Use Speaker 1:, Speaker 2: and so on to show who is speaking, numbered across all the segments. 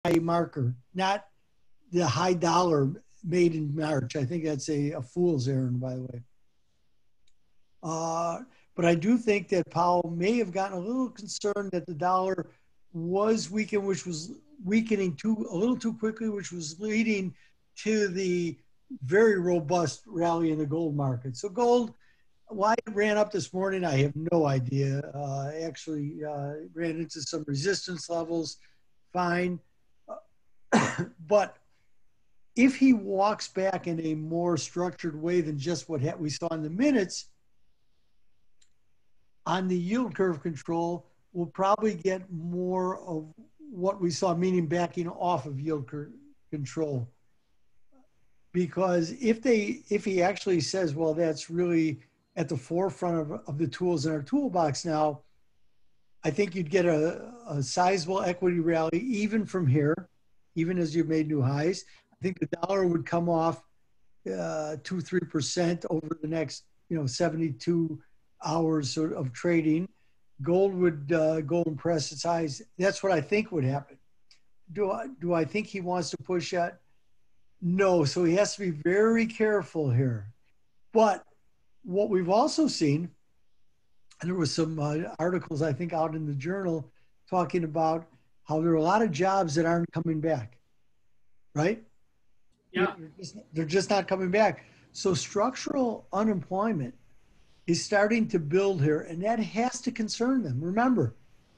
Speaker 1: high marker, not the high dollar made in March. I think that's a fool's errand, by the way. But I do think that Powell may have gotten a little concerned that the dollar was weakened, which was weakening a little too quickly, which was leading to the very robust rally in the gold market. So gold, why it ran up this morning, I have no idea. Actually ran into some resistance levels, fine. But if he walks back in a more structured way than just what we saw in the minutes, on the yield curve control, we'll probably get more of what we saw, meaning backing off of yield curve control. Because if he actually says, well, that's really at the forefront of the tools in our toolbox now, I think you'd get a sizable equity rally even from here, even as you've made new highs. I think the dollar would come off 2-3% over the next 72 hours of trading. Gold would go and press its highs. That's what I think would happen. Do I think he wants to push that? No. So he has to be very careful here. But what we've also seen, and there was some articles I think out in the journal talking about how there are a lot of jobs that aren't coming back, right?
Speaker 2: Yeah.
Speaker 1: They're just not coming back. So structural unemployment is starting to build here, and that has to concern them. Remember,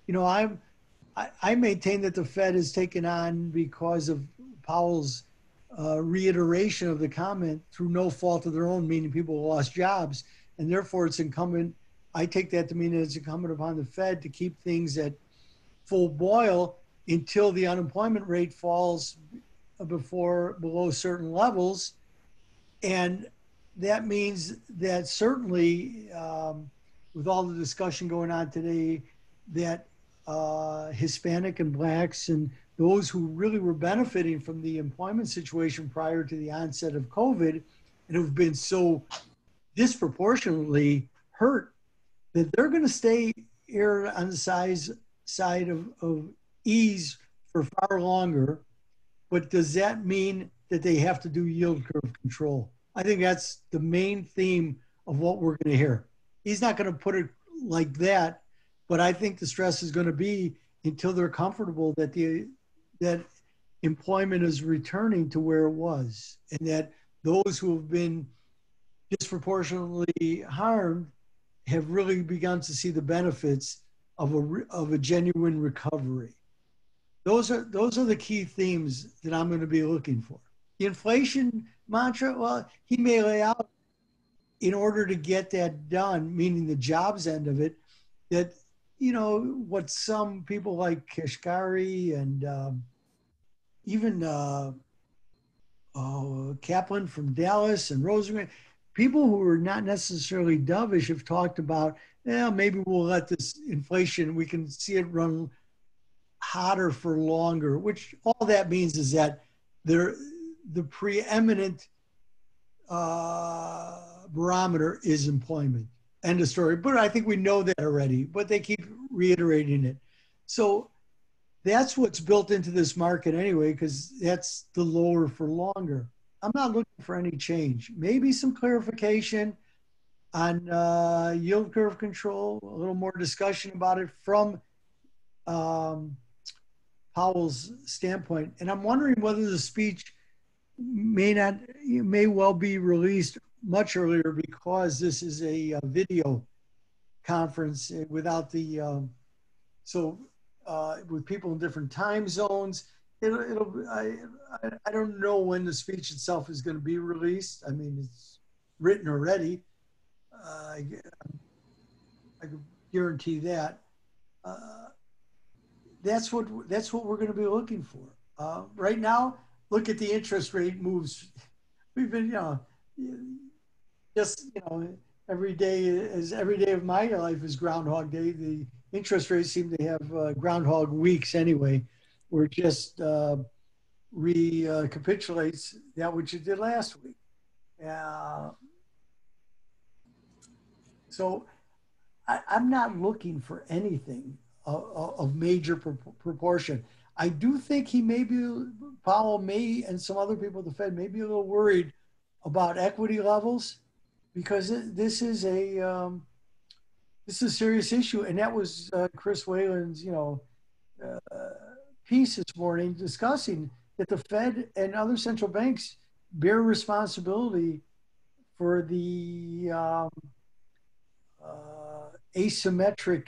Speaker 1: I maintain that the Fed is taken on because of Powell's reiteration of the comment through no fault of their own, meaning people lost jobs, and therefore it's incumbent. I take that to mean that it's incumbent upon the Fed to keep things at full boil until the unemployment rate falls below certain levels. And that means that certainly with all the discussion going on today, that Hispanic and Blacks and those who really were benefiting from the employment situation prior to the onset of COVID and who've been so disproportionately hurt, that they're going to stay here on the side of ease for far longer. But does that mean that they have to do yield curve control? I think that's the main theme of what we're going to hear. He's not going to put it like that, but I think the stress is going to be until they're comfortable that that employment is returning to where it was, and that those who have been disproportionately harmed have really begun to see the benefits of a genuine recovery. Those are the key themes that I'm going to be looking for. The inflation mantra, well, he may lay out in order to get that done, meaning the jobs end of it, that, what some people like Kashkari and even Kaplan from Dallas and Rosenberg, people who are not necessarily dovish have talked about, maybe we'll let this inflation, we can see it run hotter for longer, which all that means is that the preeminent barometer is employment. End of story. But I think we know that already, but they keep reiterating it. So that's what's built into this market anyway, because that's the lower for longer. I'm not looking for any change. Maybe some clarification on yield curve control, a little more discussion about it from Powell's standpoint. And I'm wondering whether the speech may well be released much earlier, because this is a video conference without the, with people in different time zones. I don't know when the speech itself is going to be released. I mean, it's written already. I can guarantee that. That's what we're going to be looking for. Right now, look at the interest rate moves. We've been, every day of my life is Groundhog Day. The interest rates seem to have Groundhog weeks anyway, where it just recapitulates that which it did last week. So I'm not looking for anything of major proportion. I do think Powell may, and some other people at the Fed may be a little worried about equity levels because this is a serious issue. And that was Chris Whalen's, piece this morning discussing that the Fed and other central banks bear responsibility for the asymmetric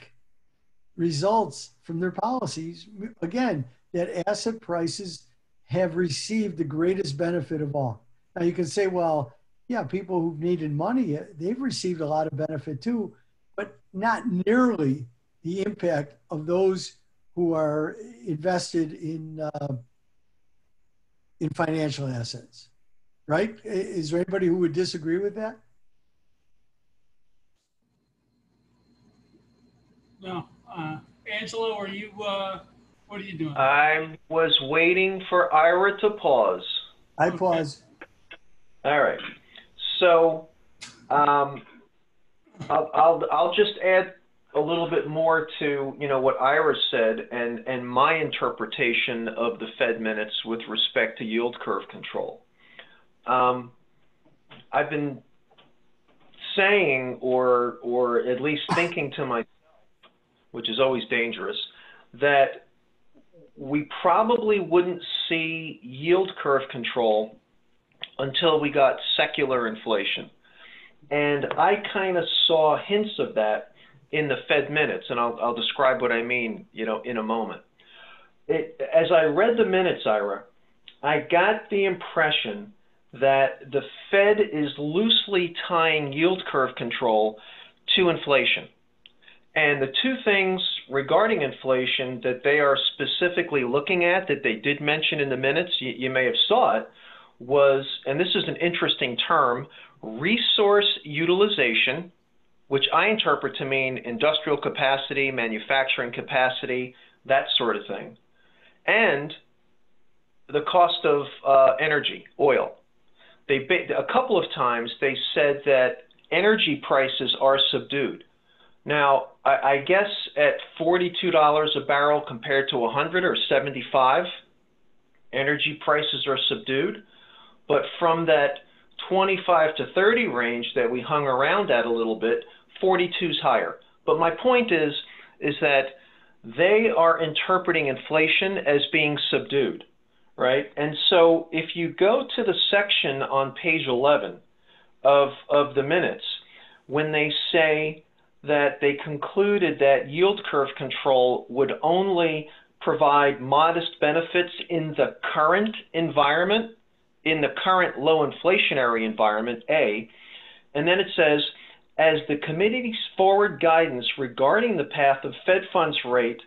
Speaker 1: results from their policies. Again, that asset prices have received the greatest benefit of all. Now you can say, well, yeah, people who've needed money, they've received a lot of benefit too, but not nearly the impact of those who are invested in financial assets, right? Is there anybody who would disagree with that?
Speaker 2: No. Angelo, are you, what are you doing?
Speaker 3: I was waiting for Ira to pause.
Speaker 1: I pause.
Speaker 3: All right. So I'll just add a little bit more to what Ira said and my interpretation of the Fed minutes with respect to yield curve control. I've been saying or at least thinking to myself, which is always dangerous, that we probably wouldn't see yield curve control until we got secular inflation. And I kind of saw hints of that in the Fed minutes, and I'll describe what I mean, in a moment. As I read the minutes, Ira, I got the impression that the Fed is loosely tying yield curve control to inflation. And the two things regarding inflation that they are specifically looking at that they did mention in the minutes, you may have saw it, was, and this is an interesting term, resource utilization, which I interpret to mean industrial capacity, manufacturing capacity, that sort of thing, and the cost of energy, oil. A couple of times they said that energy prices are subdued. Now, I guess at $42 a barrel compared to 100 or 75, energy prices are subdued. But from that 25 to 30 range that we hung around at a little bit, 42 is higher. But my point is that they are interpreting inflation as being subdued, right? And so if you go to the section on page 11 of the minutes, when they say that they concluded that yield curve control would only provide modest benefits in the current environment, in the current low inflationary environment, A, and then it says, as the committee's forward guidance regarding the path of Fed funds rate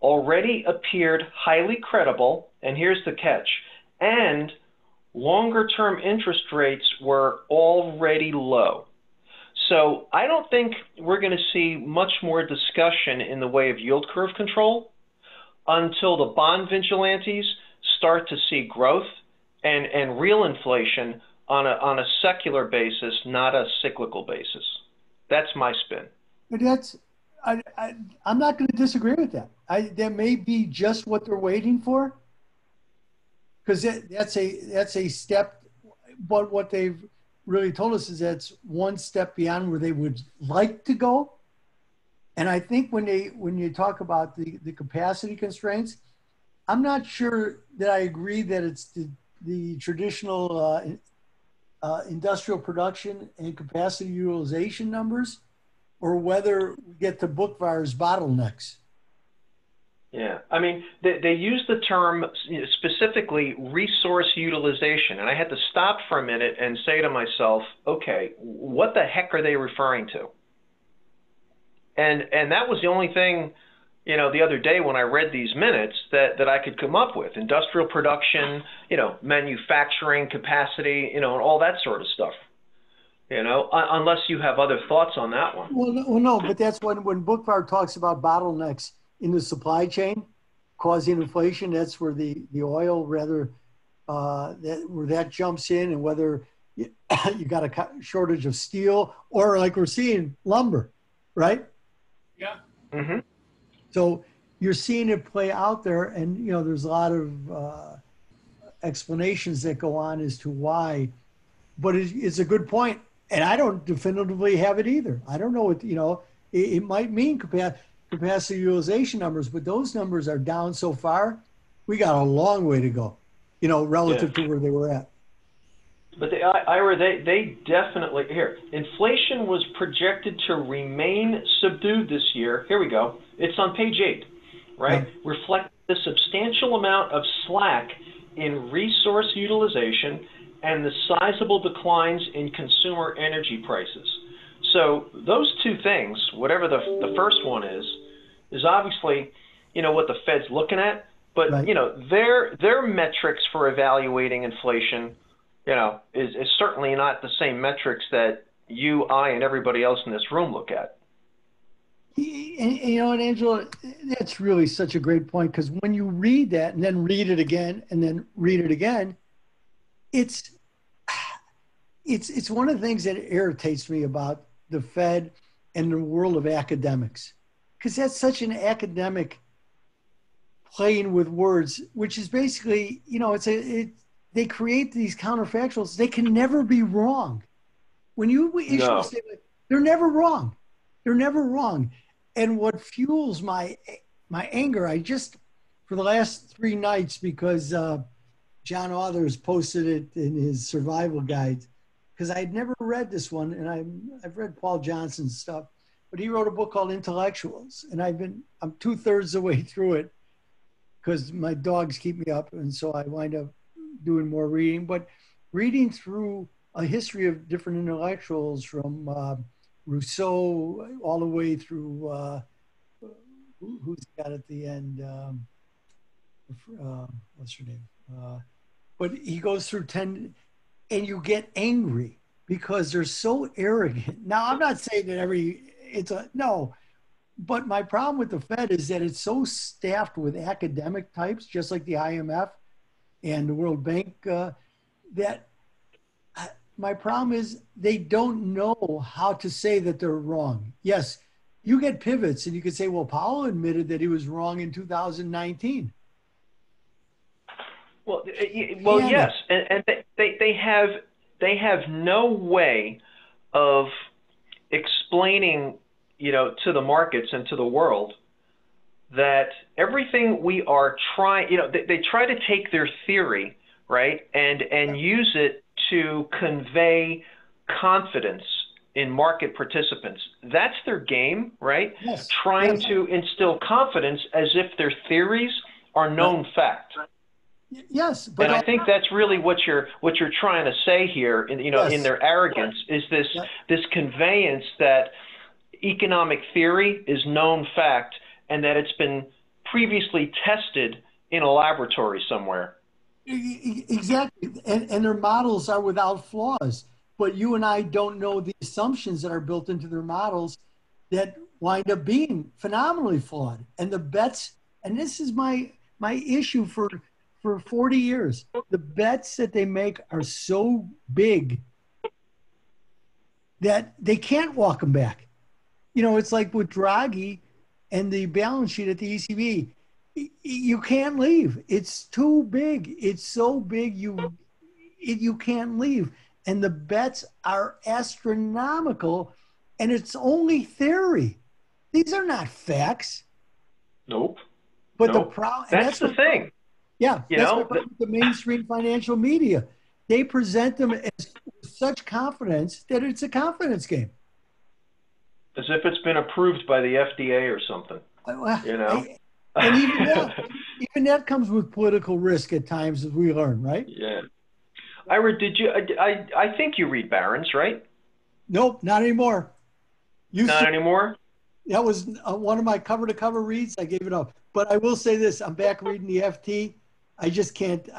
Speaker 3: already appeared highly credible, and here's the catch, and longer-term interest rates were already low. So I don't think we're going to see much more discussion in the way of yield curve control until the bond vigilantes start to see growth and real inflation on a secular basis, not a cyclical basis. That's my spin.
Speaker 1: But I'm not going to disagree with that. That may be just what they're waiting for, because that's a step. But what they've really told us is that's one step beyond where they would like to go. And I think when you talk about the capacity constraints, I'm not sure that I agree that it's the traditional industrial production and capacity utilization numbers, or whether we get to Bookvar's bottlenecks.
Speaker 3: Yeah, I mean, they use the term specifically resource utilization, and I had to stop for a minute and say to myself, okay, what the heck are they referring to? And that was the only thing, the other day when I read these minutes that I could come up with. Industrial production, manufacturing capacity, and all that sort of stuff. Unless you have other thoughts on that one.
Speaker 1: Well, no, but that's when Bookvar talks about bottlenecks in the supply chain causing inflation. That's where the oil where that jumps in, and whether you got a shortage of steel or, like we're seeing, lumber, right?
Speaker 2: Yeah.
Speaker 3: Mm-hmm.
Speaker 1: So you're seeing it play out there, and you know there's a lot of explanations that go on as to why. But it's a good point, and I don't definitively have it either. I don't know what it might mean capacity utilization numbers, but those numbers are down so far. We got a long way to go, relative to where they were at.
Speaker 3: But Ira, they definitely here. Inflation was projected to remain subdued this year. Here we go. It's on page 8, right? Yeah. Reflect the substantial amount of slack in resource utilization and the sizable declines in consumer energy prices. So those two things, whatever the first one is obviously, what the Fed's looking at. But
Speaker 1: right.
Speaker 3: Their metrics for evaluating inflation, is certainly not the same metrics that you, I, and everybody else in this room look at.
Speaker 1: And Angelo, that's really such a great point, because when you read that and then read it again and then read it again, it's one of the things that irritates me about the Fed and the world of academics, because that's such an academic playing with words, which is basically, they create these counterfactuals. They can never be wrong. When you issue a statement, they're never wrong. They're never wrong. And what fuels my anger, for the last 3 nights, because John Authers posted it in his survival guide, because I'd never read this one, and I've read Paul Johnson's stuff, but he wrote a book called Intellectuals, and I'm 2/3 the way through it, because my dogs keep me up, and so I wind up doing more reading. But reading through a history of different intellectuals, from Rousseau all the way through who's got at the end, what's her name? But he goes through 10, and you get angry because they're so arrogant. Now, I'm not saying that no, but my problem with the Fed is that it's so staffed with academic types, just like the IMF and the World Bank, that my problem is they don't know how to say that they're wrong. Yes, you get pivots, and you could say, well, Powell admitted that he was wrong in 2019.
Speaker 3: Well, yes, and they have no way of explaining, to the markets and to the world that everything we are trying, they try to take their theory, right, and use it to convey confidence in market participants. That's their game, right?
Speaker 1: Yes.
Speaker 3: Trying to instill confidence as if their theories are known fact.
Speaker 1: Yes, but
Speaker 3: and I think that's really what you're trying to say here. In their arrogance is this conveyance that economic theory is known fact and that it's been previously tested in a laboratory somewhere.
Speaker 1: Exactly, and their models are without flaws. But you and I don't know the assumptions that are built into their models that wind up being phenomenally flawed. And the bets, and this is my issue for 40 years, the bets that they make are so big that they can't walk them back. It's like with Draghi and the balance sheet at the ECB. You can't leave. It's too big. It's so big you can't leave. And the bets are astronomical, and it's only theory. These are not facts.
Speaker 3: Nope.
Speaker 1: But
Speaker 3: nope. That's the thing.
Speaker 1: Yeah, that's the mainstream financial media. They present them as such confidence that it's a confidence game.
Speaker 3: As if it's been approved by the FDA or something.
Speaker 1: And even that comes with political risk at times, as we learn, right?
Speaker 3: Yeah. Ira, I think you read Barron's, right?
Speaker 1: Nope, not anymore.
Speaker 3: Not anymore?
Speaker 1: That was one of my cover-to-cover reads. I gave it up. But I will say this. I'm back reading the FT. I just can't.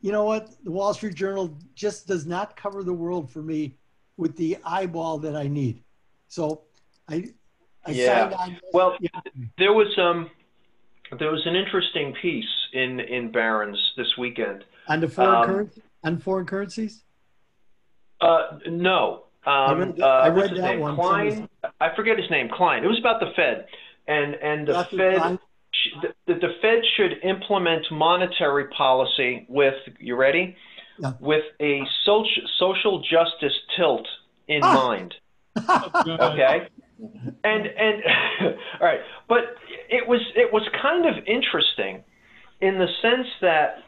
Speaker 1: You know what? The Wall Street Journal just does not cover the world for me with the eyeball that I need. So I signed on.
Speaker 3: Well, there was an interesting piece in Barron's this weekend.
Speaker 1: On the foreign currencies?
Speaker 3: No.
Speaker 1: I read that one.
Speaker 3: Klein. I forget his name. Klein. It was about the Fed, and the Fed. that the Fed should implement monetary policy with, you ready?
Speaker 1: Yeah.
Speaker 3: With a social justice tilt in mind.
Speaker 2: Oh, God.
Speaker 3: Okay. And all right, but it was kind of interesting in the sense that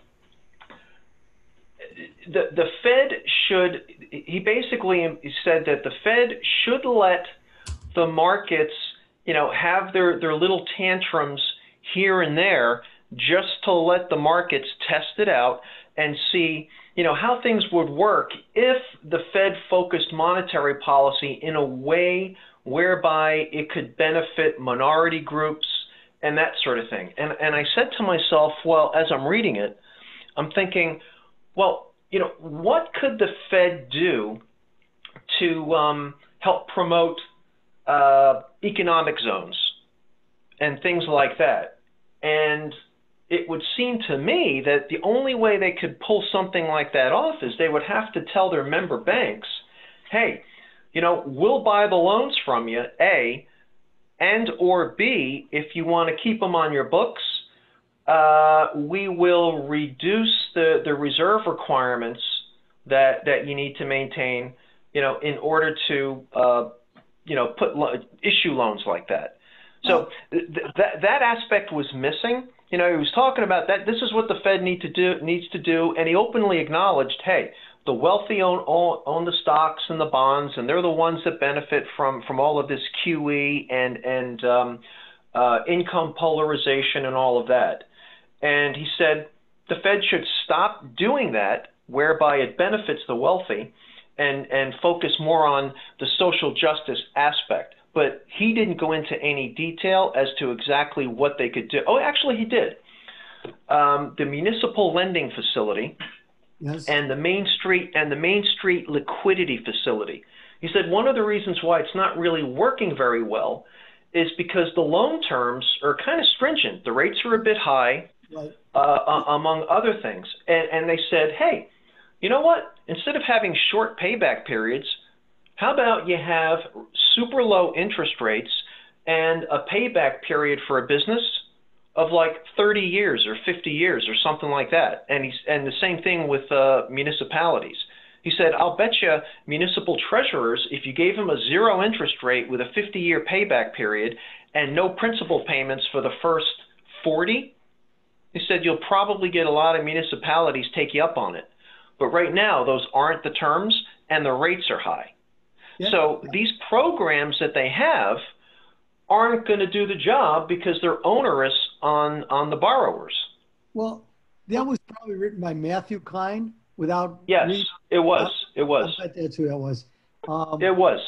Speaker 3: the Fed should, he basically said that the Fed should let the markets, have their little tantrums here and there, just to let the markets test it out and see, how things would work if the Fed focused monetary policy in a way whereby it could benefit minority groups and that sort of thing. And I said to myself, well, as I'm reading it, I'm thinking, well, what could the Fed do to help promote economic zones and things like that? And it would seem to me that the only way they could pull something like that off is they would have to tell their member banks, hey, we'll buy the loans from you, A, and or B, if you want to keep them on your books, we will reduce the reserve requirements that you need to maintain, in order to, issue loans like that. So that aspect was missing. He was talking about that. This is what the Fed needs to do, and he openly acknowledged, hey, the wealthy own the stocks and the bonds, and they're the ones that benefit from all of this QE and income polarization and all of that. And he said the Fed should stop doing that, whereby it benefits the wealthy, and focus more on the social justice aspect. But he didn't go into any detail as to exactly what they could do. Oh, actually, he did. The municipal lending facility, yes, and the Main Street liquidity facility. He said one of the reasons why it's not really working very well is because the loan terms are kind of stringent. The rates are a bit high, right, among other things. And they said, hey, you know what? Instead of having short payback periods, how about you have super low interest rates and a payback period for a business of like 30 years or 50 years or something like that. And the same thing with municipalities. He said, I'll bet you municipal treasurers, if you gave them a zero interest rate with a 50-year payback period and no principal payments for the first 40, he said, you'll probably get a lot of municipalities take you up on it. But right now, those aren't the terms and the rates are high. Yeah. So these programs that they have aren't going to do the job because they're onerous on the borrowers.
Speaker 1: Well, that was probably written by Matthew Klein without.
Speaker 3: Yes, it was. It was.
Speaker 1: I bet that's who that was.
Speaker 3: It was.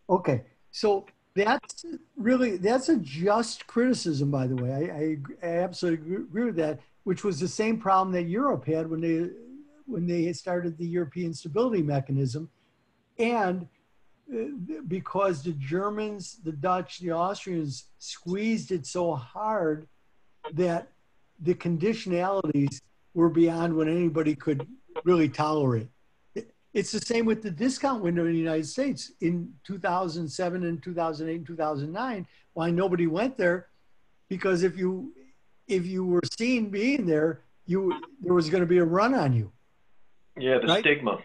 Speaker 1: Okay, so that's a just criticism, by the way. I absolutely agree with that, which was the same problem that Europe had when they started the European Stability Mechanism, and because the Germans, the Dutch, the Austrians squeezed it so hard that the conditionalities were beyond what anybody could really tolerate. It's the same with the discount window in the United States in 2007 and 2008 and 2009. Why nobody went there? Because if you were seen being there, there was going to be a run on you.
Speaker 3: Yeah, the
Speaker 1: right?
Speaker 3: stigma.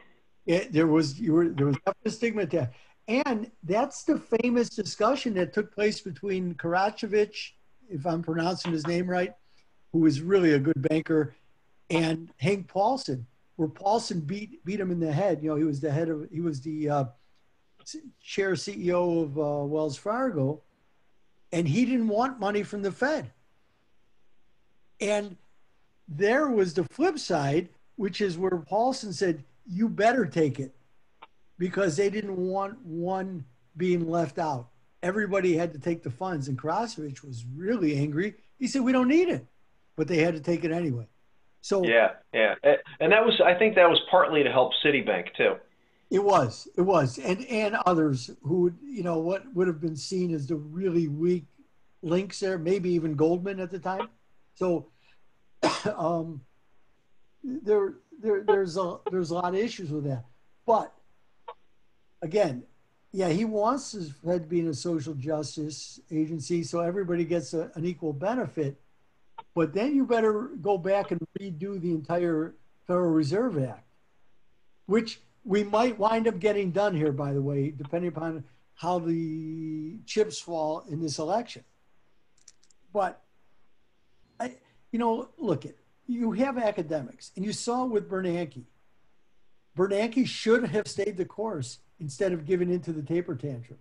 Speaker 1: Yeah, there was definitely a stigma there. And that's the famous discussion that took place between Karachevich, if I'm pronouncing his name right, who was really a good banker, and Hank Paulson, where Paulson beat him in the head. He was the chair CEO of Wells Fargo, and he didn't want money from the Fed. And there was the flip side, which is where Paulson said, you better take it, because they didn't want one being left out. Everybody had to take the funds, and Karachevich was really angry. He said, we don't need it, but they had to take it anyway. So
Speaker 3: yeah. And I think that was partly to help Citibank too.
Speaker 1: It was. And others who, what would have been seen as the really weak links there, maybe even Goldman at the time. So there's a lot of issues with that. But again, yeah, he wants his Fed being a social justice agency so everybody gets an equal benefit. But then you better go back and redo the entire Federal Reserve Act, which we might wind up getting done here, by the way, depending upon how the chips fall in this election. But look, you have academics, and you saw it with Bernanke. Bernanke should have stayed the course instead of giving into the taper tantrum.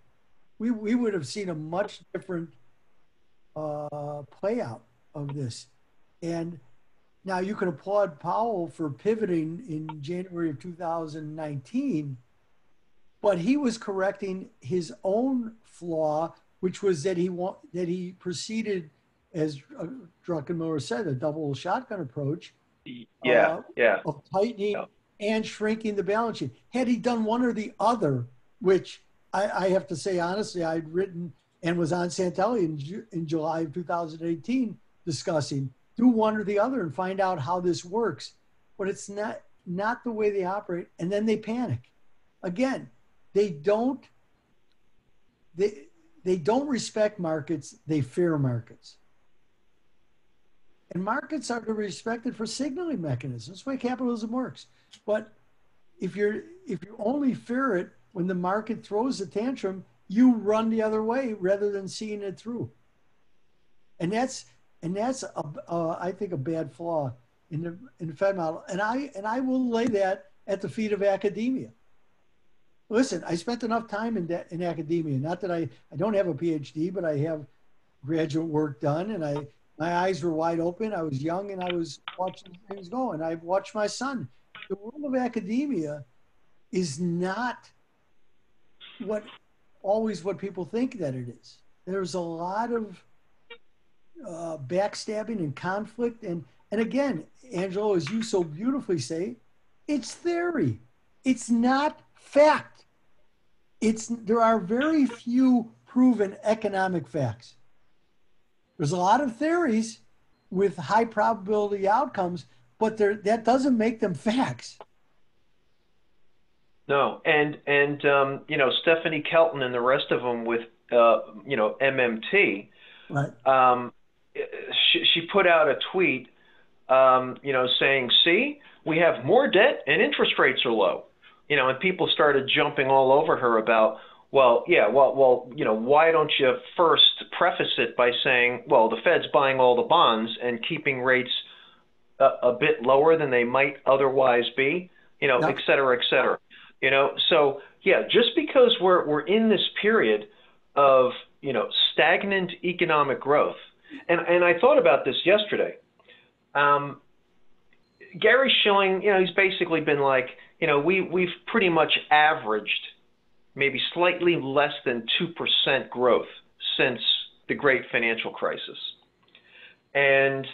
Speaker 1: We would have seen a much different play out of this. And now you can applaud Powell for pivoting in January of 2019, but he was correcting his own flaw, which was that he proceeded, as Druckenmiller said, a double shotgun approach. Of tightening and shrinking the balance sheet. Had he done one or the other, which I have to say honestly, I'd written and was on Santelli in July of 2018 discussing, do one or the other and find out how this works. But it's not the way they operate. And then they panic. Again, they don't respect markets, they fear markets. And markets are to be respected for signaling mechanisms. That's the way capitalism works. But if you only fear it when the market throws a tantrum, you run the other way rather than seeing it through. And that's I think a bad flaw in the Fed model. And I will lay that at the feet of academia. Listen, I spent enough time in academia. Not that I don't have a PhD, but I have graduate work done, and my eyes were wide open. I was young, and I was watching things go. And I've watched my son. The world of academia is not what people think that it is. There's a lot of backstabbing and conflict. And again, Angelo, as you so beautifully say, it's theory. It's not fact. There are very few proven economic facts. There's a lot of theories with high probability outcomes, but that doesn't make them facts.
Speaker 3: No, and Stephanie Kelton and the rest of them with MMT,
Speaker 1: right?
Speaker 3: She put out a tweet, saying, "See, we have more debt and interest rates are low," and people started jumping all over her about, why don't you first preface it by saying, well, the Fed's buying all the bonds and keeping rates a bit lower than they might otherwise be, et cetera, et cetera. So just because we're in this period of, stagnant economic growth, and I thought about this yesterday. Gary Schilling, he's basically been like, we've pretty much averaged maybe slightly less than 2% growth since the great financial crisis. And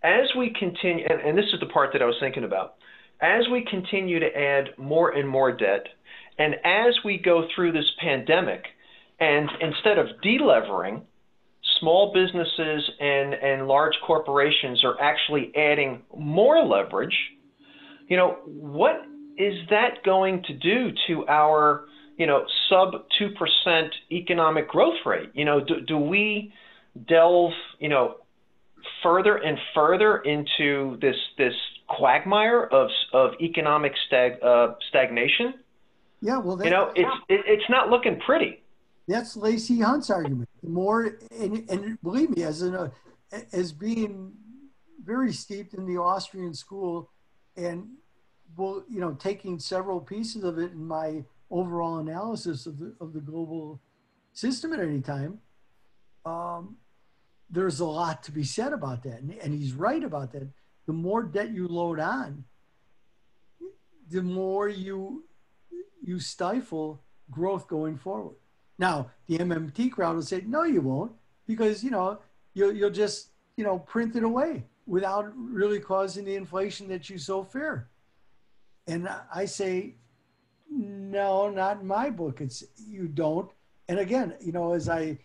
Speaker 3: as we continue, and this is the part that I was thinking about, as we continue to add more and more debt, and as we go through this pandemic, and instead of delevering, small businesses and large corporations are actually adding more leverage, what is that going to do to our, sub 2% economic growth rate? Do we delve, further and further into this quagmire of economic stagnation?
Speaker 1: Yeah, well,
Speaker 3: it's not looking pretty.
Speaker 1: That's Lacey Hunt's argument. The more, and believe me, as being very steeped in the Austrian school, and taking several pieces of it in my overall analysis of the global system at any time, there's a lot to be said about that, and he's right about that. The more debt you load on, the more you stifle growth going forward. Now, the MMT crowd will say, no, you won't, because, you'll just, print it away without really causing the inflation that you so fear. And I say, no, not in my book. You don't. And again, as I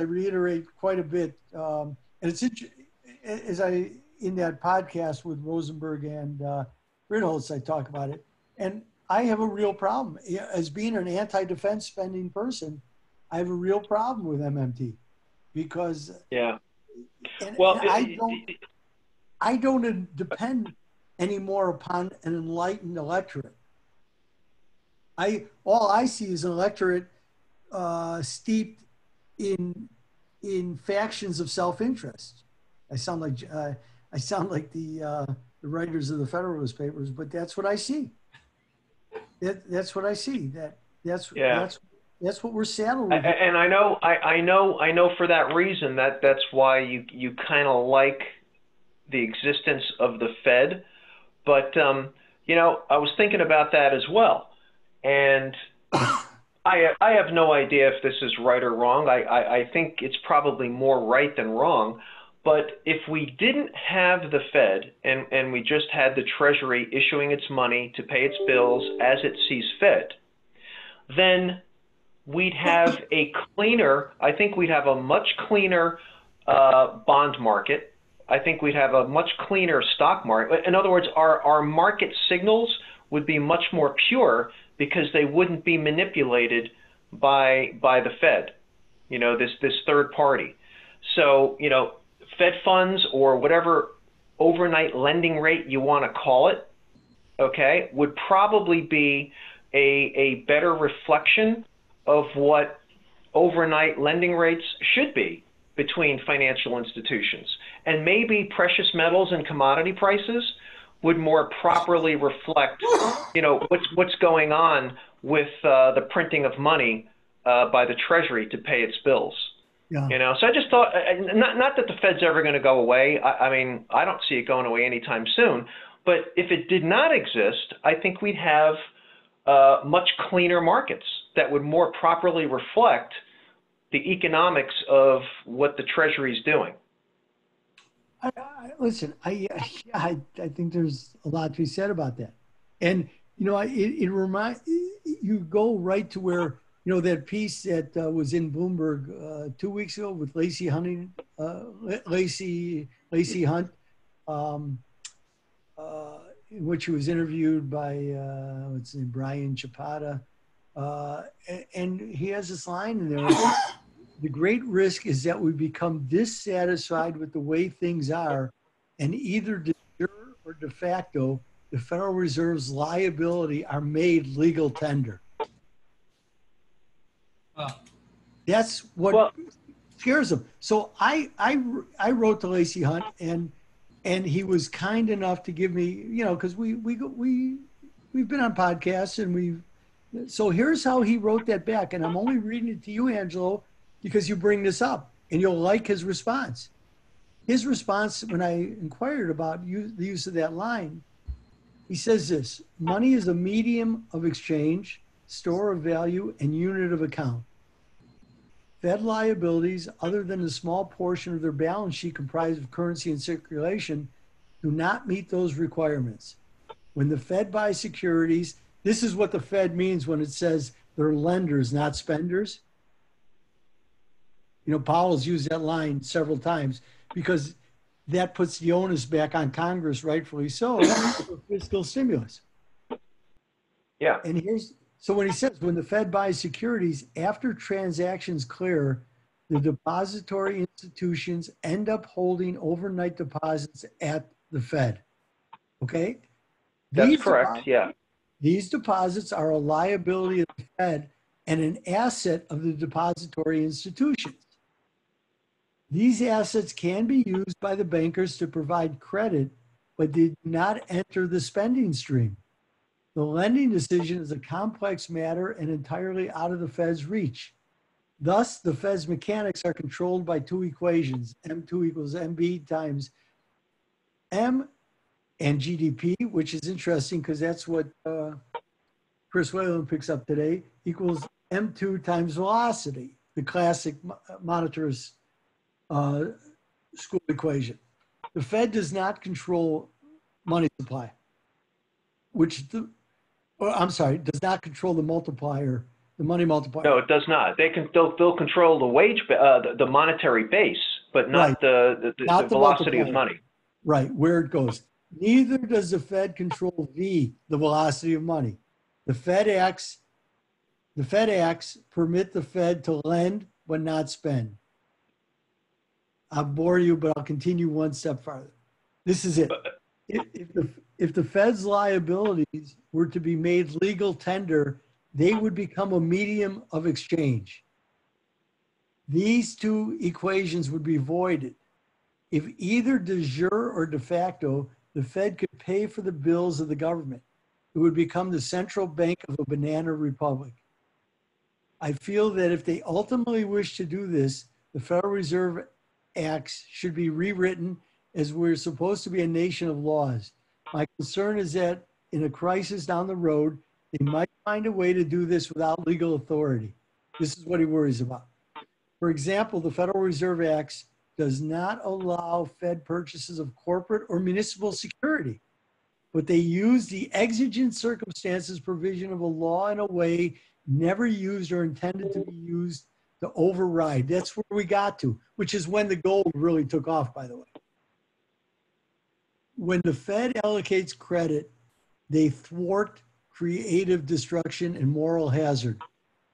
Speaker 1: reiterate quite a bit, and it's in that podcast with Rosenberg and Ritholtz, I talk about it. And I have a real problem. As being an anti-defense spending person, I have a real problem with MMT because and
Speaker 3: Well,
Speaker 1: I don't depend anymore upon an enlightened electorate. All I see is an electorate steeped in factions of self-interest. I sound like the writers of the Federalist Papers, but that's what I see. That's what I see. That's what we're saddled with.
Speaker 3: And I know for that reason that's why you kind of like the existence of the Fed. But I was thinking about that as well, and I have no idea if this is right or wrong. I think it's probably more right than wrong. But if we didn't have the Fed and we just had the Treasury issuing its money to pay its bills as it sees fit, then we'd have I think we'd have a much cleaner bond market. I think we'd have a much cleaner stock market. In other words, our market signals would be much more pure because they wouldn't be manipulated by the Fed, this third party. So, Fed funds or whatever overnight lending rate you want to call it, okay, would probably be a better reflection of what overnight lending rates should be between financial institutions. And maybe precious metals and commodity prices would more properly reflect, what's going on with the printing of money by the Treasury to pay its bills.
Speaker 1: Yeah.
Speaker 3: So I just thought, not that the Fed's ever going to go away. I mean, I don't see it going away anytime soon. But if it did not exist, I think we'd have much cleaner markets that would more properly reflect the economics of what the Treasury's doing.
Speaker 1: Listen, I think there's a lot to be said about that. And, it reminds you go right to where, that piece that was in Bloomberg 2 weeks ago with Lacey Hunt, in which he was interviewed by, Brian Chapata. And he has this line in there. The great risk is that we become dissatisfied with the way things are, and either de jure or de facto, the Federal Reserve's liability are made legal tender. That's what scares them. So I wrote to Lacey Hunt, and he was kind enough to give me, because we've been on podcasts, and so here's how he wrote that back, and I'm only reading it to you, Angelo, because you bring this up, and you'll like his response. His response, when I inquired about the use of that line, he says this: money is a medium of exchange, store of value, and unit of account. Fed liabilities, other than a small portion of their balance sheet comprised of currency in circulation, do not meet those requirements. When the Fed buys securities, this is what the Fed means when it says they're lenders, not spenders. Powell's used that line several times because that puts the onus back on Congress, rightfully so, for fiscal stimulus.
Speaker 3: Yeah.
Speaker 1: And so when he says, when the Fed buys securities, after transactions clear, the depository institutions end up holding overnight deposits at the Fed. Okay?
Speaker 3: That's correct, yeah.
Speaker 1: These deposits are a liability of the Fed and an asset of the depository institutions. These assets can be used by the bankers to provide credit, but they do not enter the spending stream. The lending decision is a complex matter and entirely out of the Fed's reach. Thus, the Fed's mechanics are controlled by two equations, M2 equals MB times M and GDP, which is interesting because that's what Chris Whalen picks up today, equals M2 times velocity, the classic monetarist school equation. The Fed does not control money supply, does not control the multiplier, the money multiplier.
Speaker 3: No, it does not. They'll control the wage, the monetary base, but not the velocity of money.
Speaker 1: Right, where it goes. Neither does the Fed control the velocity of money. The Fed acts permit the Fed to lend but not spend. I'll bore you, but I'll continue one step farther. This is it. If the Fed's liabilities were to be made legal tender, they would become a medium of exchange. These two equations would be voided. If either de jure or de facto, the Fed could pay for the bills of the government. It would become the central bank of a banana republic. I feel that if they ultimately wish to do this, the Federal Reserve Acts should be rewritten as we're supposed to be a nation of laws. My concern is that in a crisis down the road, they might find a way to do this without legal authority. This is what he worries about. For example, the Federal Reserve Acts does not allow Fed purchases of corporate or municipal security, but they use the exigent circumstances provision of a law in a way never used or intended to be used to override. That's where we got to, which is when the gold really took off, by the way. When the Fed allocates credit, they thwart creative destruction and moral hazard,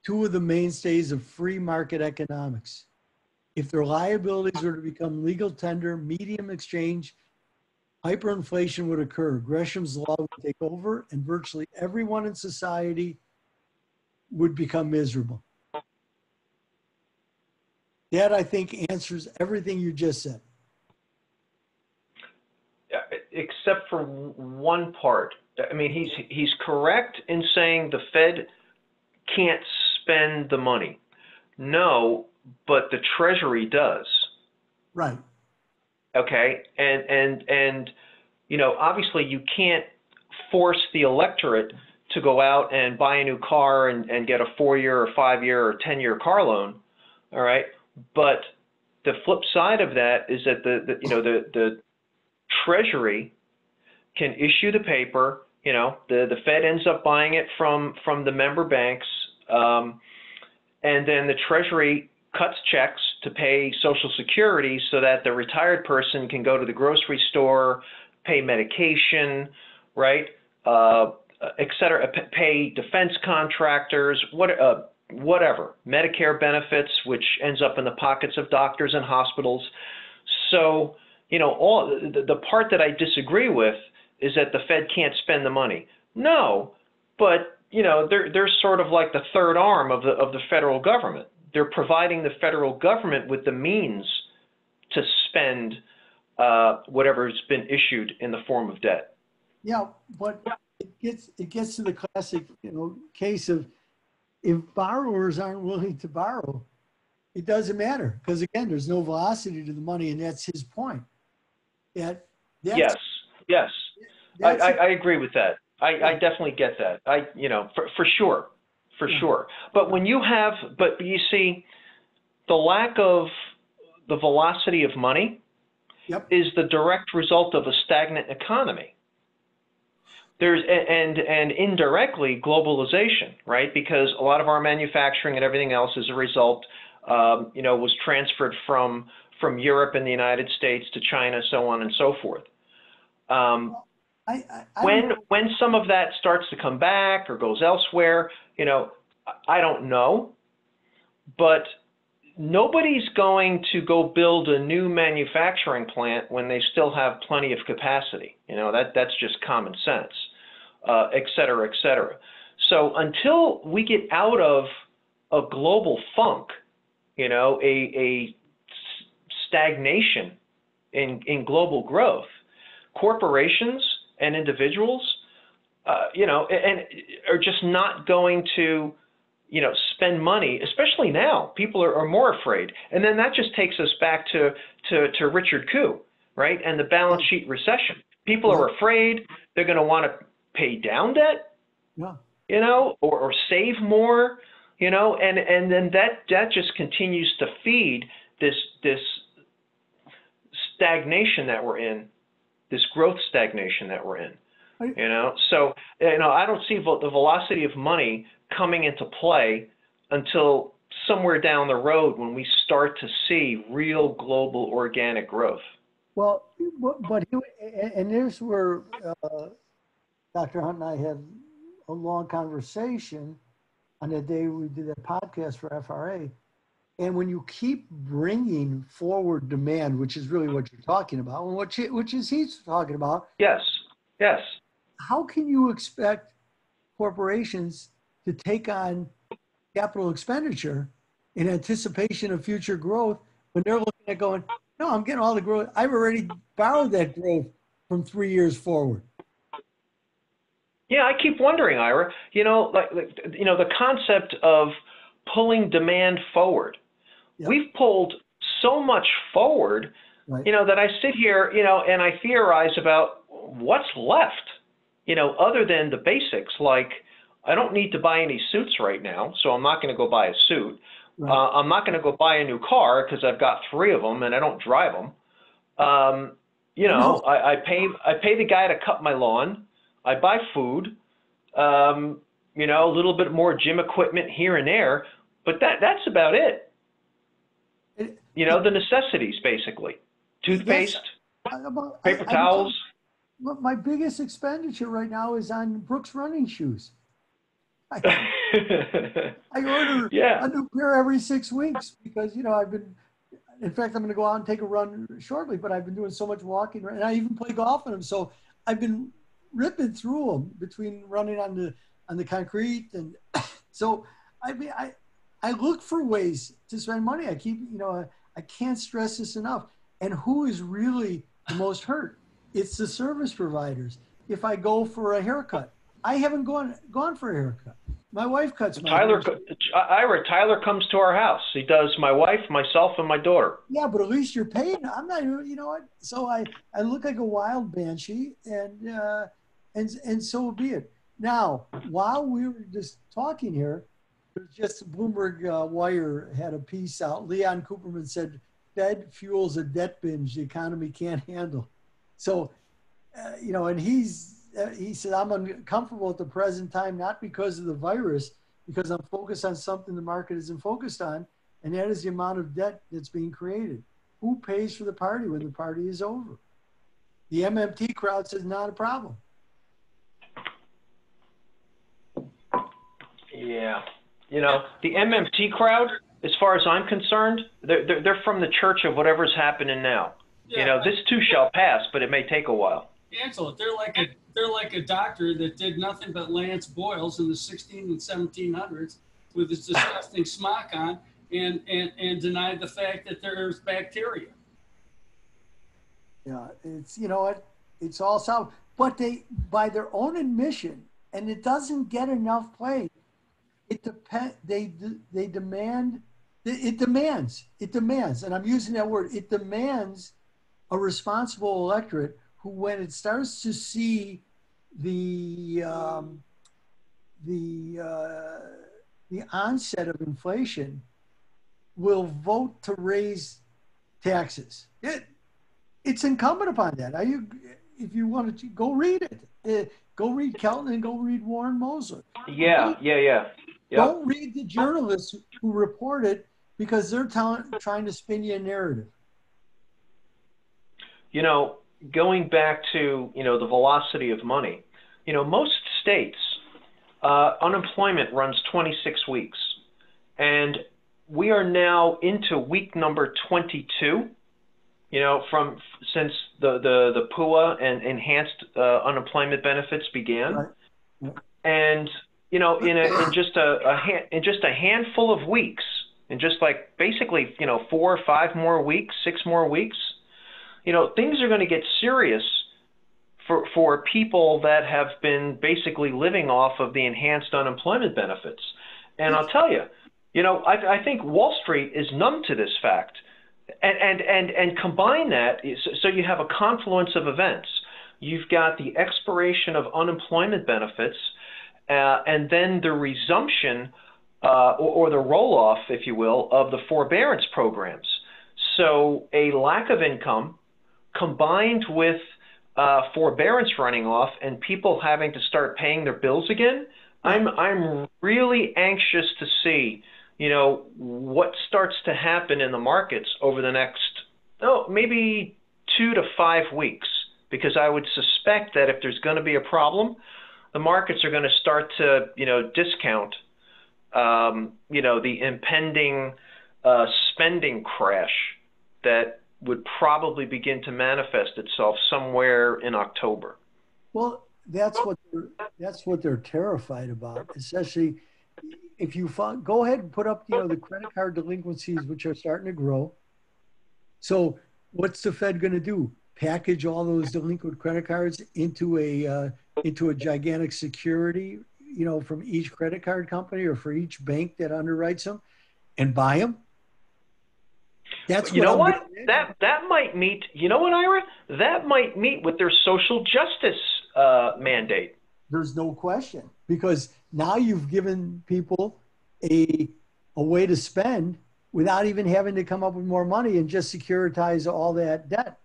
Speaker 1: two of the mainstays of free market economics. If their liabilities were to become legal tender, medium exchange, hyperinflation would occur. Gresham's law would take over, and virtually everyone in society would become miserable. That, I think, answers everything you just said.
Speaker 3: Except for one part. I mean, he's correct in saying the Fed can't spend the money. No, but the Treasury does.
Speaker 1: Right.
Speaker 3: Okay, and you know, obviously you can't force the electorate to go out and buy a new car and get a 4-year or 5-year or 10-year car loan. All right, but the flip side of that is that the Treasury can issue the paper. You know, the Fed ends up buying it from the member banks, and then the Treasury cuts checks to pay Social Security so that the retired person can go to the grocery store, pay medication, right, et cetera, pay defense contractors, whatever, Medicare benefits, which ends up in the pockets of doctors and hospitals. So, you know, all the part that I disagree with is that the Fed can't spend the money. No, but you know, they're sort of like the third arm of the federal government. They're providing the federal government with the means to spend whatever's been issued in the form of debt.
Speaker 1: Yeah, but it gets to the classic, case of if borrowers aren't willing to borrow, it doesn't matter because again, there's no velocity to the money, and that's his point. Yes.
Speaker 3: I agree with that. I definitely get that. For sure. Sure. But when you have, but you see, the lack of the velocity of money is the direct result of a stagnant economy. There's and indirectly globalization, right? Because a lot of our manufacturing and everything else, as a result, was transferred from Europe and the United States to China, so on and so forth. When some of that starts to come back or goes elsewhere, I don't know, but nobody's going to go build a new manufacturing plant when they still have plenty of capacity. That's just common sense, et cetera, et cetera. So until we get out of a global funk, a stagnation in global growth, corporations and individuals, and are just not going to, spend money, especially now. People are more afraid. And then that just takes us back to Richard Koo, right? And the balance sheet recession. People are afraid. They're going to want to pay down debt, or save more, and then that just continues to feed this stagnation that we're in, this growth stagnation that we're in. So I don't see the velocity of money coming into play until somewhere down the road when we start to see real global organic growth.
Speaker 1: Well, but here's where Dr. Hunt and I had a long conversation on the day we did that podcast for FRA. And when you keep bringing forward demand, which is really what you're talking about, and which is he's talking about,
Speaker 3: Yes, yes.
Speaker 1: how can you expect corporations to take on capital expenditure in anticipation of future growth when they're looking at going, no, I'm getting all the growth. I've already borrowed that growth from 3 years forward.
Speaker 3: Yeah, I keep wondering, Ira, the concept of pulling demand forward.
Speaker 1: Yep.
Speaker 3: We've pulled so much forward,
Speaker 1: Right.
Speaker 3: that I sit here, and I theorize about what's left, other than the basics, like I don't need to buy any suits right now, so I'm not going to go buy a suit.
Speaker 1: Right.
Speaker 3: I'm not going to go buy a new car because I've got 3 of them and I don't drive them.
Speaker 1: No.
Speaker 3: I pay the guy to cut my lawn. I buy food, a little bit more gym equipment here and there, but that's about it. The necessities, basically. Toothpaste, paper towels.
Speaker 1: My biggest expenditure right now is on Brooks running shoes. I order a new pair every 6 weeks because, in fact, I'm going to go out and take a run shortly, but I've been doing so much walking and I even play golf in them. So I've been ripping through them between running on the concrete. And so, I look for ways to spend money. I keep, I can't stress this enough. And who is really the most hurt? It's the service providers. If I go for a haircut, I haven't gone for a haircut. My wife cuts my hair.
Speaker 3: Tyler comes to our house. He does my wife, myself, and my daughter.
Speaker 1: Yeah, but at least you're paying. I'm not, what? So I look like a wild banshee, and so be it. Now, while we were just talking here, there's just Bloomberg Wire had a piece out. Leon Cooperman said, Fed fuels a debt binge the economy can't handle. So, and he said, I'm uncomfortable at the present time, not because of the virus, because I'm focused on something the market isn't focused on, and that is the amount of debt that's being created. Who pays for the party when the party is over? The MMT crowd says not a problem.
Speaker 3: Yeah. The MMT crowd, as far as I'm concerned, they're from the church of whatever's happening now.
Speaker 2: Yeah.
Speaker 3: This too shall pass, but it may take a while.
Speaker 2: Angela, they're like a doctor that did nothing but lance boils in the 16 and 1700s with his disgusting smock on and denied the fact that there's bacteria.
Speaker 1: Yeah, it's it's all solved. But they, by their own admission, and it doesn't get enough play. It demands, and I'm using that word. It demands a responsible electorate who, when it starts to see the onset of inflation, will vote to raise taxes. It's incumbent upon that. If you want to go read it, go read Kelton and go read Warren Mosley.
Speaker 3: Yeah.
Speaker 1: Don't read the journalists who report it because they're trying to spin you a narrative.
Speaker 3: Going back to, the velocity of money, most states, unemployment runs 26 weeks. And we are now into week number 22, since the PUA and enhanced unemployment benefits began.
Speaker 1: Right. Yeah.
Speaker 3: And, in just a handful of weeks, and just like basically, 4 or 5 more weeks, 6 more weeks, things are going to get serious for people that have been basically living off of the enhanced unemployment benefits. And I'll tell you, I think Wall Street is numb to this fact. And combine that, so you have a confluence of events. You've got the expiration of unemployment benefits, and then the resumption or the roll-off, if you will, of the forbearance programs. So a lack of income combined with forbearance running off and people having to start paying their bills again, I'm really anxious to see, what starts to happen in the markets over the next, maybe 2 to 5 weeks, because I would suspect that if there's going to be a problem, the markets are going to start to, discount, the impending spending crash that would probably begin to manifest itself somewhere in October.
Speaker 1: Well, that's what they're terrified about, especially if you go ahead and put up, the credit card delinquencies, which are starting to grow. So what's the Fed going to do? Package all those delinquent credit cards into a gigantic security, from each credit card company or for each bank that underwrites them, and buy them? That's
Speaker 3: you know what?
Speaker 1: Betting.
Speaker 3: That might meet. You know what, Ira? That might meet with their social justice mandate.
Speaker 1: There's no question, because now you've given people a way to spend without even having to come up with more money and just securitize all that debt.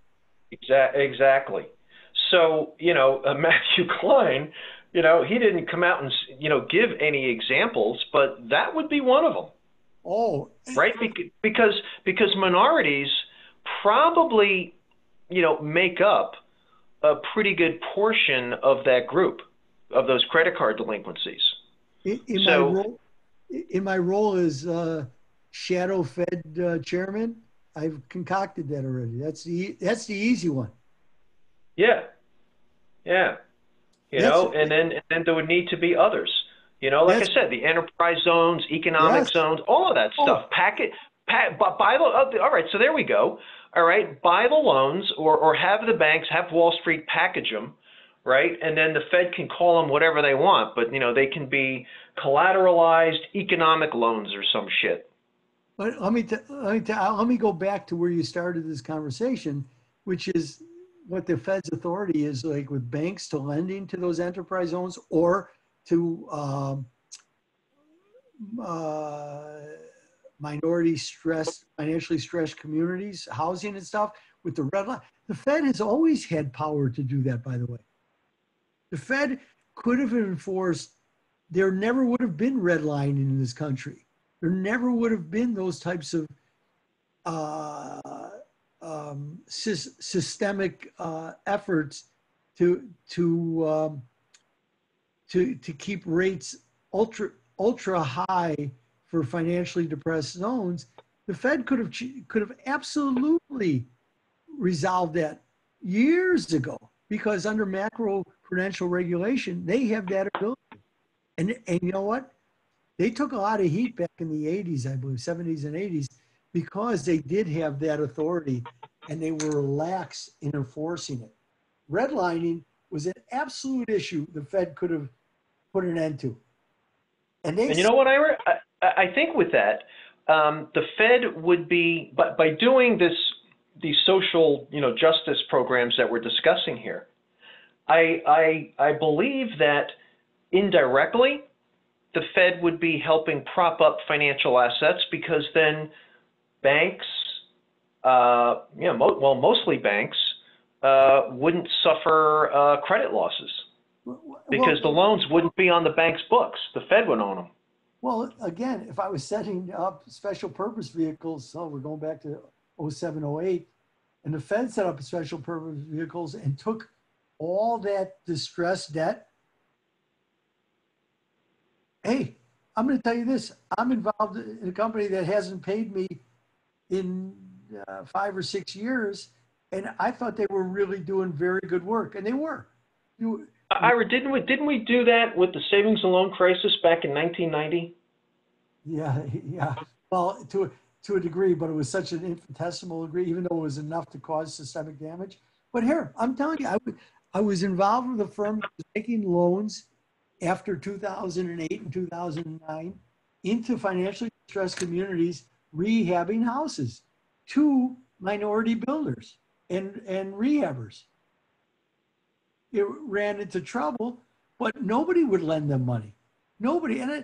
Speaker 3: Exactly. So, Matthew Klein, he didn't come out and, give any examples, but that would be one of them.
Speaker 1: Oh,
Speaker 3: right. Because minorities probably, make up a pretty good portion of that group, of those credit card delinquencies.
Speaker 1: In my role as shadow Fed chairman, I've concocted that already. That's the easy one.
Speaker 3: Yeah. And then there would need to be others. Like I said, the enterprise zones, economic zones, all of that stuff. Buy the. All right, so there we go. All right, buy the loans, or have the banks, have Wall Street package them, right? And then the Fed can call them whatever they want, but they can be collateralized economic loans or some shit.
Speaker 1: But let me go back to where you started this conversation, which is what the Fed's authority is like with banks to lending to those enterprise zones, or to minority stressed, financially stressed communities, housing and stuff with the red line. The Fed has always had power to do that, by the way. The Fed could have enforced, there never would have been redlining in this country. There never would have been those types of systemic efforts to keep rates ultra high for financially depressed zones. The Fed could have absolutely resolved that years ago, because under macro prudential regulation, they have that ability. And you know what? They took a lot of heat back in the 80s, I believe, 70s and 80s, because they did have that authority and they were lax in enforcing it. Redlining was an absolute issue the Fed could have put an end to.
Speaker 3: And you know what, Ira? I think with that, the Fed would be, by doing these social, justice programs that we're discussing here, I believe that indirectly, the Fed would be helping prop up financial assets, because then banks, mostly banks, wouldn't suffer credit losses, because the loans wouldn't be on the bank's books. The Fed would own them.
Speaker 1: Well, again, if I was setting up special purpose vehicles, so we're going back to 07, 08, and the Fed set up special purpose vehicles and took all that distressed debt. Hey, I'm going to tell you this. I'm involved in a company that hasn't paid me in 5 or 6 years, and I thought they were really doing very good work, and they were.
Speaker 3: Ira, didn't we do that with the savings and loan crisis back in 1990?
Speaker 1: Yeah. Well, to a degree, but it was such an infinitesimal degree, even though it was enough to cause systemic damage. But here, I'm telling you, I was involved with a firm that was making loans after 2008 and 2009 into financially distressed communities, rehabbing houses to minority builders and rehabbers. It ran into trouble, but nobody would lend them money. Nobody. And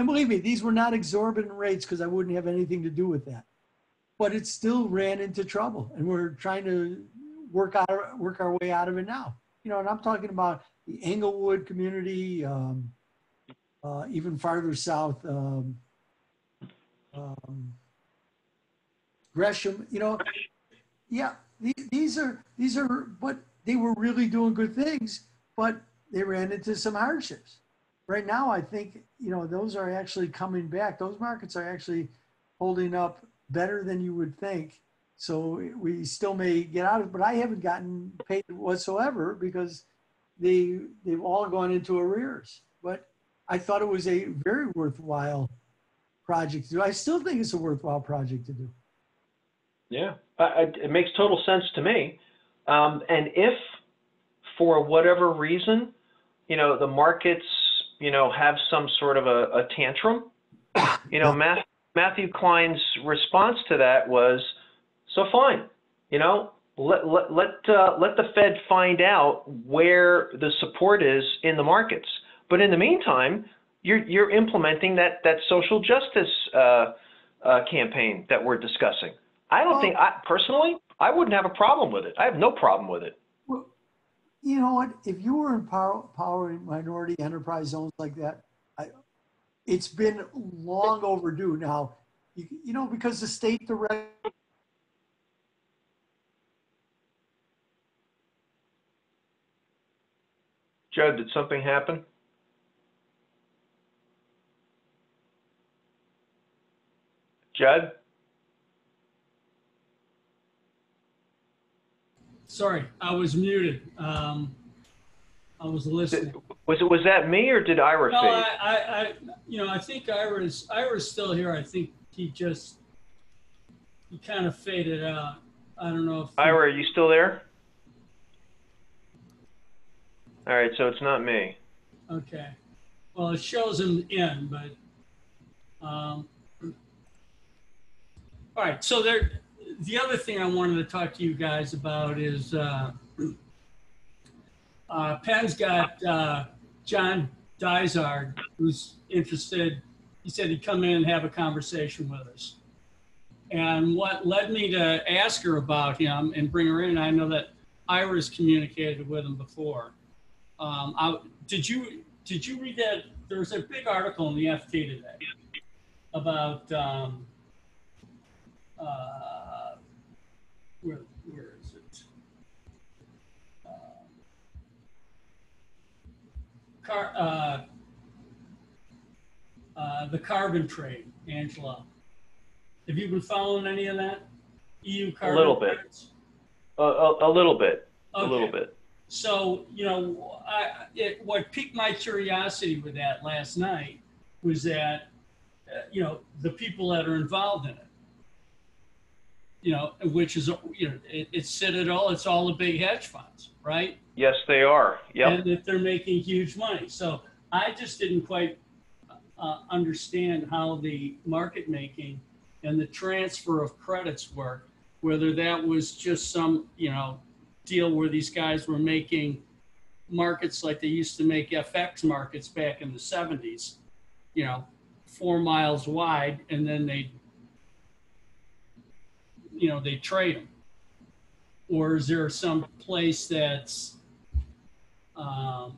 Speaker 1: believe me, these were not exorbitant rates, because I wouldn't have anything to do with that. But it still ran into trouble, and we're trying to work our way out of it now. And I'm talking about the Englewood community, even farther south, Gresham. Yeah, these are, but they were really doing good things, but they ran into some hardships. Right now, I think, those are actually coming back. Those markets are actually holding up better than you would think. So we still may get out of it, but I haven't gotten paid whatsoever because they've all gone into arrears. But I thought it was a very worthwhile project to do. I still think it's a worthwhile project to do.
Speaker 3: Yeah, it makes total sense to me. And if for whatever reason, the markets, have some sort of a tantrum, Matthew Klein's response to that was, so fine, let the Fed find out where the support is in the markets. But in the meantime, you're implementing that social justice campaign that we're discussing. I don't think, personally, I wouldn't have a problem with it. I have no problem with it.
Speaker 1: Well, you know what? If you were in power minority enterprise zones like that, it's been long overdue now. Because the state direct.
Speaker 3: Judd, did something happen? Judd?
Speaker 2: Sorry, I was muted. I was listening.
Speaker 3: Was that me or did Ira
Speaker 2: No,
Speaker 3: fade?
Speaker 2: I think Ira's still here. I think he kind of faded out. I don't know if
Speaker 3: Ira, are you still there? All right, so it's not me.
Speaker 2: Okay. Well, it shows him in, but all right. So the other thing I wanted to talk to you guys about is Penn's got John Dysart, who's interested. He said he'd come in and have a conversation with us. And what led me to ask her about him and bring her in, I know that Ira's communicated with him before. Did you read that? There's a big article in the FT today about where is it? The carbon trade, Angelo. Have you been following any of that? EU carbon
Speaker 3: A little bit.
Speaker 2: credits?
Speaker 3: A little bit.
Speaker 2: Okay.
Speaker 3: A little bit.
Speaker 2: So, what piqued my curiosity with that last night was that, the people that are involved in it, which is, it's Citadel, it's all the big hedge funds, right?
Speaker 3: Yes, they are. Yep.
Speaker 2: And that they're making huge money. So I just didn't quite understand how the market making and the transfer of credits work, whether that was just some, deal where these guys were making markets like they used to make FX markets back in the 70s, 4 miles wide, and then they trade them. Or is there some place that's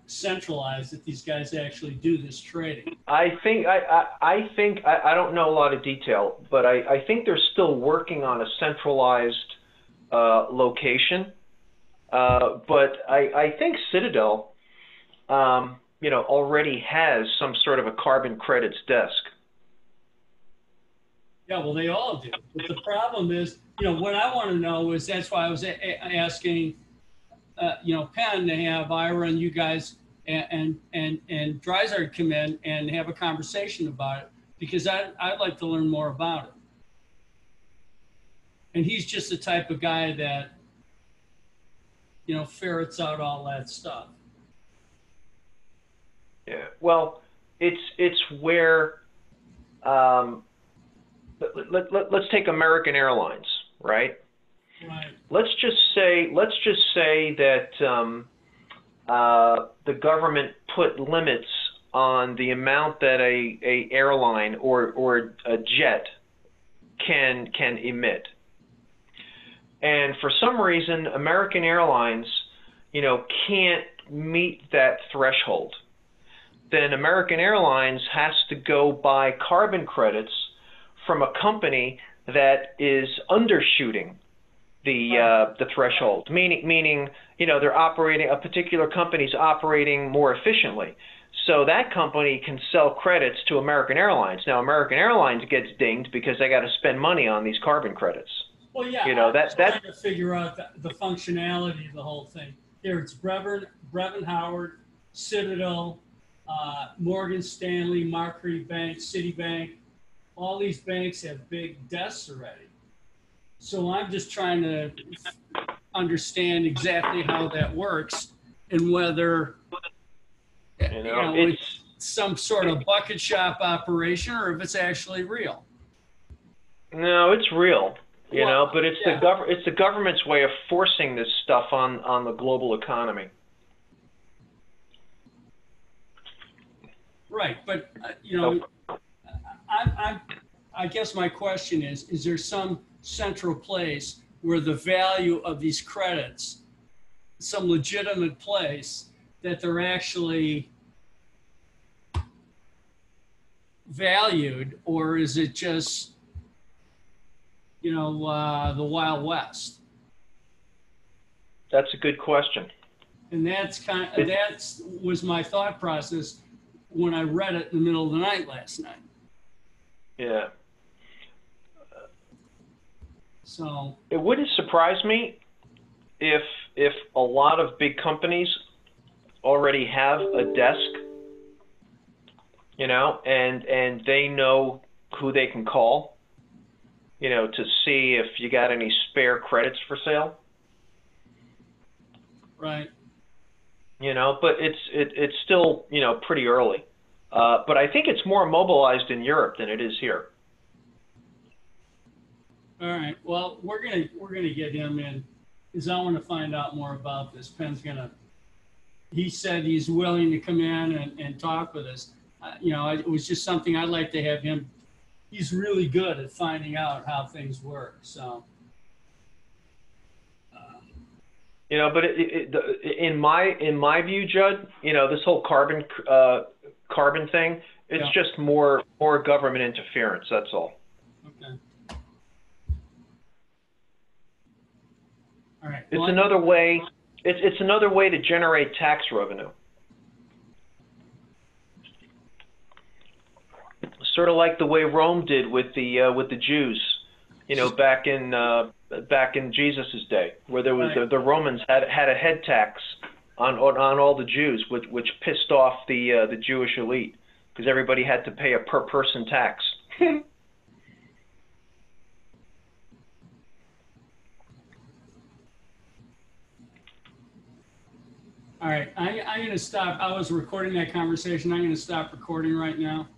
Speaker 2: centralized that these guys actually do this trading?
Speaker 3: I think I don't know a lot of detail, but I think they're still working on a centralized location. But I think Citadel, already has some sort of a carbon credits desk.
Speaker 2: Yeah, well, they all do. But the problem is, what I want to know is, that's why I was asking, Penn to have Ira and you guys and Dysart come in and have a conversation about it, because I'd like to learn more about it. And he's just the type of guy that, ferrets out all that stuff.
Speaker 3: Yeah. Well, it's where let's take American Airlines, right?
Speaker 2: Right.
Speaker 3: Let's just say that the government put limits on the amount that a airline or a jet can emit. And for some reason, American Airlines, can't meet that threshold. Then American Airlines has to go buy carbon credits from a company that is undershooting the threshold, meaning they're operating, a particular company's operating more efficiently. So that company can sell credits to American Airlines. Now, American Airlines gets dinged because they got to spend money on these carbon credits.
Speaker 2: Well, yeah,
Speaker 3: You know,
Speaker 2: I'm trying to figure out the functionality of the whole thing. Here it's Brevin Howard, Citadel, Morgan Stanley, Marquis Bank, Citibank. All these banks have big desks already. So I'm just trying to understand exactly how that works and whether it's some sort of bucket shop operation or if it's actually real.
Speaker 3: No, it's real. You know, but it's the government's way of forcing this stuff on the global economy.
Speaker 2: Right, but I guess my question is there some central place where the value of these credits, some legitimate place that they're actually valued, or is it just, the Wild West?
Speaker 3: That's a good question.
Speaker 2: And that was my thought process when I read it in the middle of the night last night.
Speaker 3: Yeah.
Speaker 2: So
Speaker 3: it wouldn't surprise me if a lot of big companies already have a desk, and they know who they can call, to see if you got any spare credits for sale.
Speaker 2: Right.
Speaker 3: But it's still, pretty early. But I think it's more mobilized in Europe than it is here.
Speaker 2: All right. Well, we're gonna get him in, because I want to find out more about this. Penn's he said he's willing to come in and talk with us. It was just something I'd like to have him. He's really good at finding out how things work. So.
Speaker 3: But in my view, Judd, this whole carbon thing, it's just more government interference. That's all.
Speaker 2: Okay. All right.
Speaker 3: It's another way. It's another way to generate tax revenue. Sort of like the way Rome did with the Jews, back in Jesus' day, where there was the Romans had a head tax on all the Jews, which pissed off the Jewish elite because everybody had to pay a per person tax.
Speaker 2: All right, I'm going to stop. I was recording that conversation. I'm going to stop recording right now.